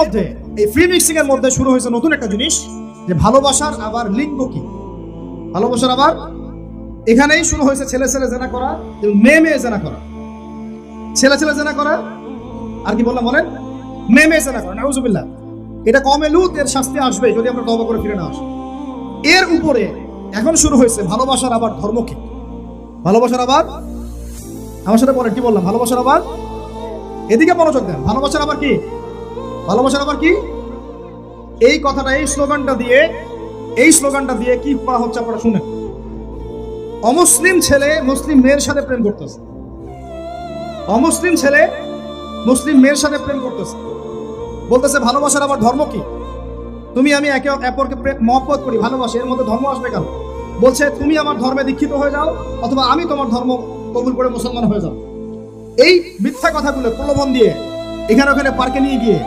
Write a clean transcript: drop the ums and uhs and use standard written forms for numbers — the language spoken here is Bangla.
মধ্যে এই ফ্রি মিক্সিং এর মধ্যে শুরু হয়েছে নতুন একটা জিনিস, যে ভালোবাসার আবার লিঙ্গ কি, ভালোবাসার আবার এখানেই শুরু হয়েছে ছেলে ছেলে জেনা করা এবং মেয়ে মেয়ে জেনা করা, ছেলে ছেলে জেনা করা, আর কি বললাম বলেন, মেয়ে মেয়ে জেনা করা। নাউজুবিল্লাহ। এটা কমে লুত, এর শাস্তি আসবে যদি আমরা তওবা করে ফিরে না আসি। এর উপরে এখন শুরু হয়েছে ভালোবাসার আবার ধর্ম কি, ভালোবাসার আবার, আমার সাথে বলেন কি বললাম, ভালোবাসার আবার, এদিকে মনোযোগ দেন, ভালোবাসার আবার কি, ভালোবাসার আবার কি, এই কথাটা এই স্লোগানটা দিয়ে কি করা হচ্ছে আপনারা শুনেন। অমুসলিম ছেলে মুসলিম মেয়ের সাথে প্রেম করতেছে, অমুসলিম ছেলে মুসলিম মেয়ের সাথে প্রেম করতেছে, বলতেছে ভালোবাসার আবার ধর্ম কি, তুমি আমি একে অপরকে মহব্বত করি, ভালোবাসি, এর মধ্যে ধর্ম আসবে কেন? বলছে তুমি আমার ধর্মে দীক্ষিত হয়ে যাও অথবা আমি তোমার ধর্ম কবুল করে মুসলমান হয়ে যাও। এই মিথ্যা কথাগুলো প্রলোভন দিয়ে এখানে ওখানে পার্কে নিয়ে গিয়ে